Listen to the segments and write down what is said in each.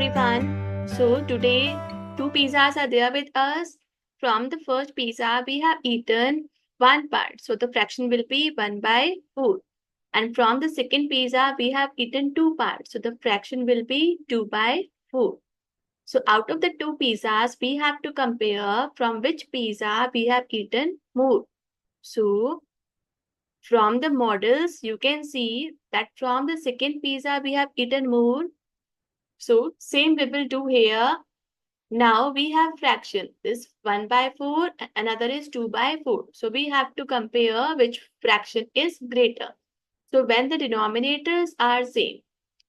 everyone. So today two pizzas are there with us. From the first pizza we have eaten one part. So the fraction will be 1 by 4. And from the second pizza we have eaten two parts. So the fraction will be 2 by 4. So out of the two pizzas we have to compare from which pizza we have eaten more. So from the models you can see that from the second pizza we have eaten more. So same we will do here. Now we have fraction. This 1 by 4, another is 2 by 4. So we have to compare which fraction is greater. So when the denominators are same,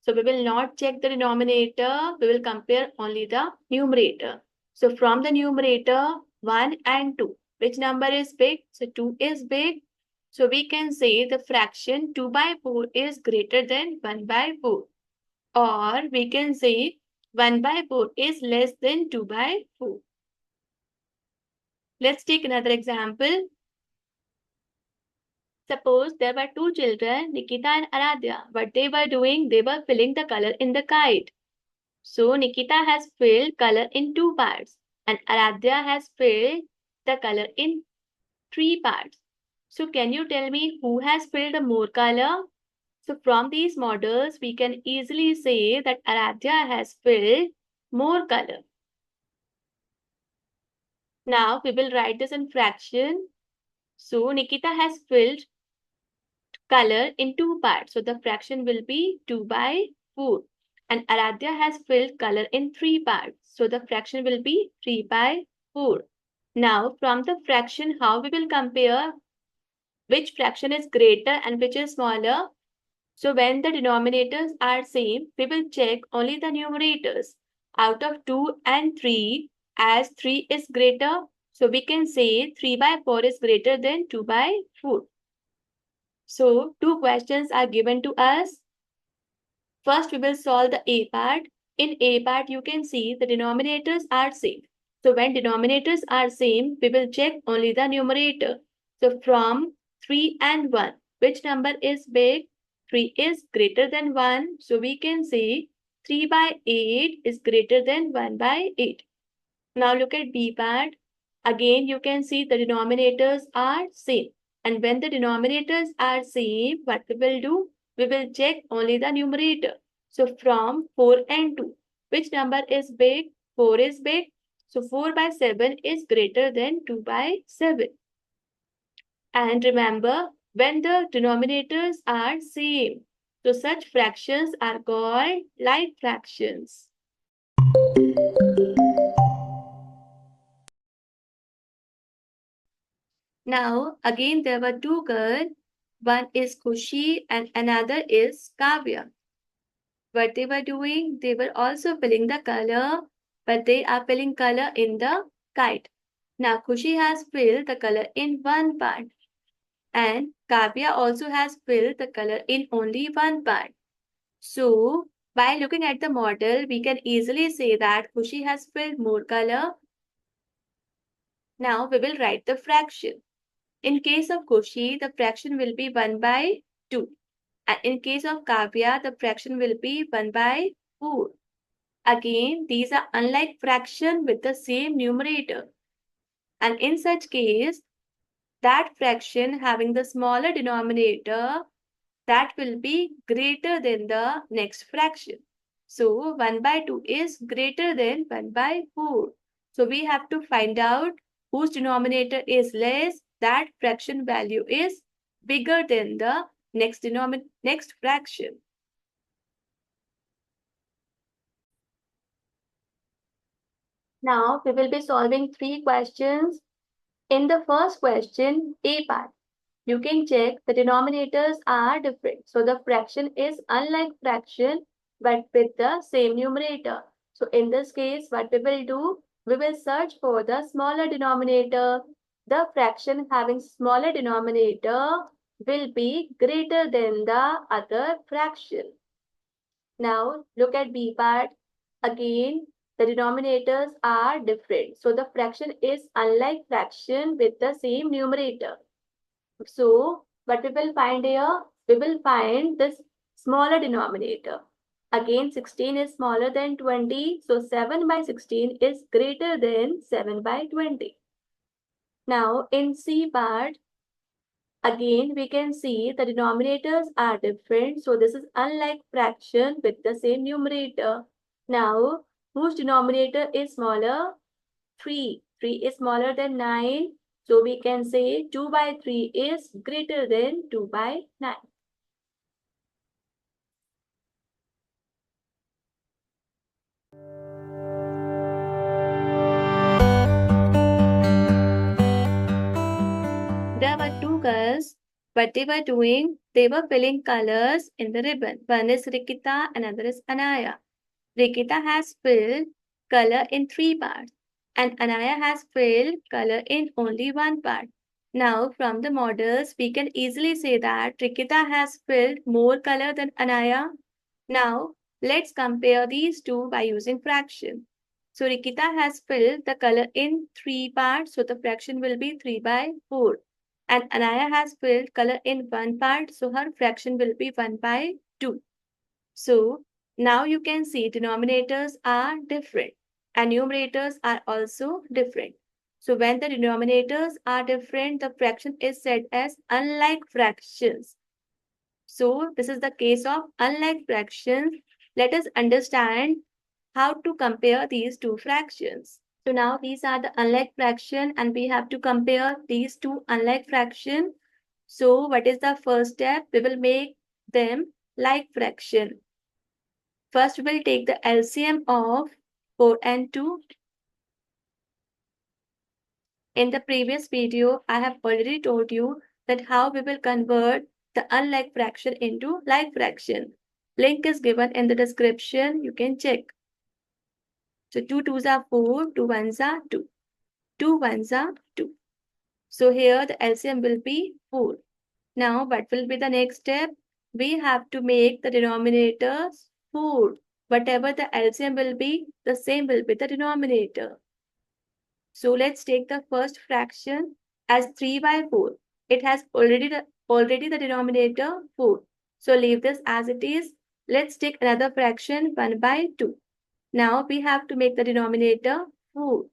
so we will not check the denominator, we will compare only the numerator. So from the numerator 1 and 2, which number is big? So 2 is big. So we can say the fraction 2 by 4 is greater than 1 by 4. Or we can say 1 by 4 is less than 2 by 4. Let's take another example. Suppose there were two children, Nikita and Aradhya. What they were doing, they were filling the color in the kite. So Nikita has filled color in two parts and Aradhya has filled the color in three parts. So can you tell me who has filled the more color? So from these models, we can easily say that Aradhya has filled more color. Now we will write this in fraction. So Nikita has filled color in two parts. So the fraction will be 2 by 4. And Aradhya has filled color in three parts. So the fraction will be 3 by 4. Now from the fraction, how we will compare which fraction is greater and which is smaller? So when the denominators are same, we will check only the numerators. Out of 2 and 3, as 3 is greater, so we can say 3 by 4 is greater than 2 by 4. So two questions are given to us. First, we will solve the A part. In A part, you can see the denominators are same. So when denominators are same, we will check only the numerator. So from 3 and 1, which number is big? 3 is greater than 1. So we can say 3 by 8 is greater than 1 by 8. Now look at B part. Again, you can see the denominators are same. And when the denominators are same, what we will do? We will check only the numerator. So from 4 and 2, which number is big? 4 is big. So 4 by 7 is greater than 2 by 7. And remember, when the denominators are same, so such fractions are called like fractions. Now, again, there were two girls. One is Kushi and another is Kavya. What they were doing, they were also filling the color, but they are filling color in the kite. Now, Kushi has filled the color in one part, and Kavya also has filled the color in only one part. So, by looking at the model, we can easily say that Kushi has filled more color. Now, we will write the fraction. In case of Kushi, the fraction will be 1 by 2. And in case of Kavya, the fraction will be 1 by 4. Again, these are unlike fraction with the same numerator. And in such case, that fraction having the smaller denominator, that will be greater than the next fraction. So 1 by 2 is greater than 1 by 4. So we have to find out whose denominator is less, that fraction value is bigger than the next fraction. Now we will be solving three questions. In the first question, A part, you can check the denominators are different. So the fraction is unlike fraction but with the same numerator. So in this case, what we will do, we will search for the smaller denominator. The fraction having smaller denominator will be greater than the other fraction. Now look at B part. Again, the denominators are different. So the fraction is unlike fraction with the same numerator. So what we will find here? We will find this smaller denominator. Again, 16 is smaller than 20, so 7 by 16 is greater than 7 by 20. Now, in C part, again, we can see the denominators are different. So this is unlike fraction with the same numerator. Now, whose denominator is smaller? 3. 3 is smaller than 9. So we can say 2 by 3 is greater than 2 by 9. There were two girls. What they were doing, they were filling colors in the ribbon. One is Rikita, another is Anaya. Rikita has filled color in 3 parts and Anaya has filled color in only 1 part. Now, from the models, we can easily say that Rikita has filled more color than Anaya. Now, let's compare these two by using fraction. So, Rikita has filled the color in 3 parts, so the fraction will be 3 by 4. And Anaya has filled color in 1 part, so her fraction will be 1 by 2. So, now you can see denominators are different and numerators are also different. So when the denominators are different, the fraction is said as unlike fractions. So this is the case of unlike fractions. Let us understand how to compare these two fractions. So now these are the unlike fraction and we have to compare these two unlike fraction. So what is the first step? We will make them like fraction. First, we will take the LCM of 4 and 2. In the previous video, I have already told you that how we will convert the unlike fraction into like fraction. Link is given in the description. You can check. So 2 2s are 4, 2 1s are 2. 2 1s are 2. So here the LCM will be 4. Now what will be the next step? We have to make the denominators 4. Whatever the LCM will be, the same will be the denominator. So let's take the first fraction as 3 by 4. It has already the denominator 4. So leave this as it is. Let's take another fraction 1 by 2. Now we have to make the denominator 4.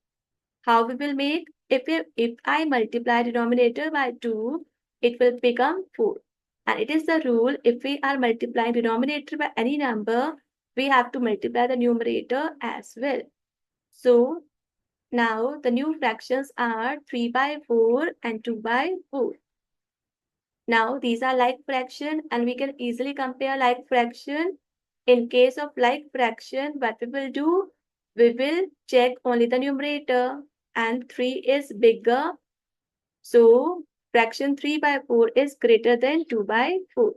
How we will make? If I multiply denominator by 2, it will become 4. And it is the rule, if we are multiplying denominator by any number, we have to multiply the numerator as well. So now the new fractions are 3 by 4 and 2 by 4. Now these are like fraction and we can easily compare like fraction. In case of like fraction, what we will do? We will check only the numerator and 3 is bigger. So fraction 3 by 4 is greater than 2 by 4.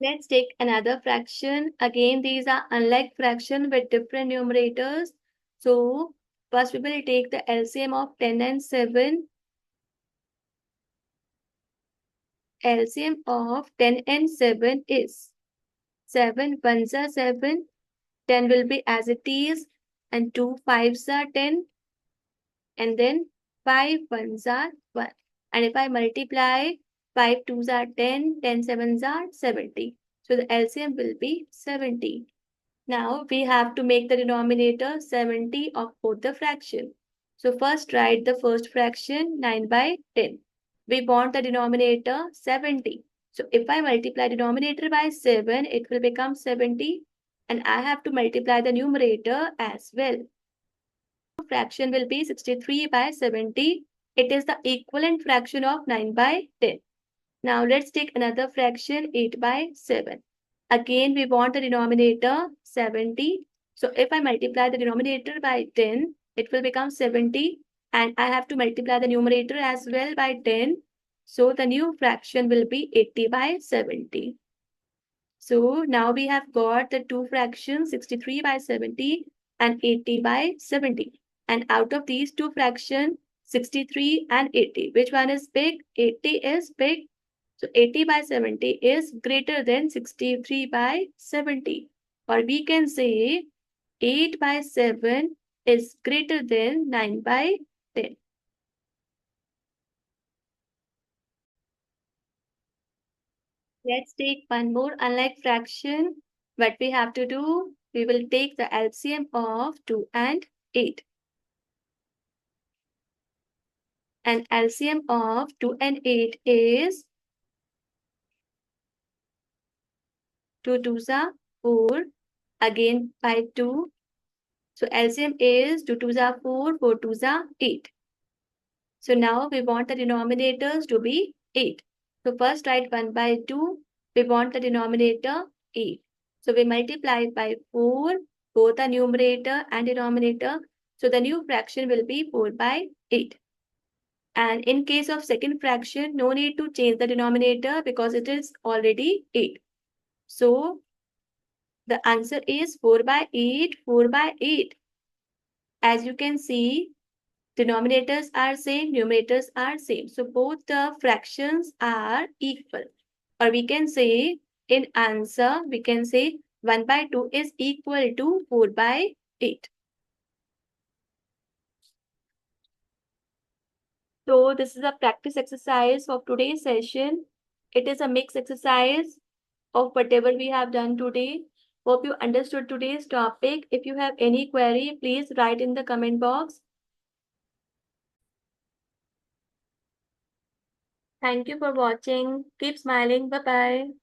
Let's take another fraction. Again, these are unlike fraction with different numerators. So first we will take the LCM of 10 and 7. LCM of 10 and 7 is 7 ones are 7, 10 will be as it is, and 2 fives are 10, and then 5 ones are 1. And if I multiply, 5 twos are 10, 10 sevens are 70. So the LCM will be 70. Now we have to make the denominator 70 of both the fraction. So first write the first fraction 9 by 10. We want the denominator 70. So if I multiply denominator by 7, it will become 70 and I have to multiply the numerator as well. Fraction will be 63 by 70. It is the equivalent fraction of 9 by 10. Now let's take another fraction 8 by 7. Again, we want the denominator 70. So if I multiply the denominator by 10, it will become 70. And I have to multiply the numerator as well by 10. So the new fraction will be 80 by 70. So now we have got the two fractions 63 by 70 and 80 by 70. And out of these two fractions, 63 and 80, which one is big? 80 is big. So 80 by 70 is greater than 63 by 70. Or we can say 8 by 7 is greater than 9 by 10. Let's take one more. Unlike fraction, what we have to do, we will take the LCM of 2 and 8. And LCM of 2 and 8 is 2 2s are 4, again by 2. So LCM is 2 2s are 4, 4 2s are 8. So now we want the denominators to be 8. So first write 1 by 2. We want the denominator 8. So we multiply it by 4, both the numerator and denominator. So the new fraction will be 4 by 8. And in case of second fraction, no need to change the denominator because it is already 8. So the answer is 4 by 8, 4 by 8. As you can see, denominators are same, numerators are same. So both the fractions are equal. Or we can say in answer, we can say 1 by 2 is equal to 4 by 8. So this is a practice exercise of today's session. It is a mixed exercise of whatever we have done today. Hope you understood today's topic. If you have any query, please write in the comment box. Thank you for watching. Keep smiling. Bye-bye.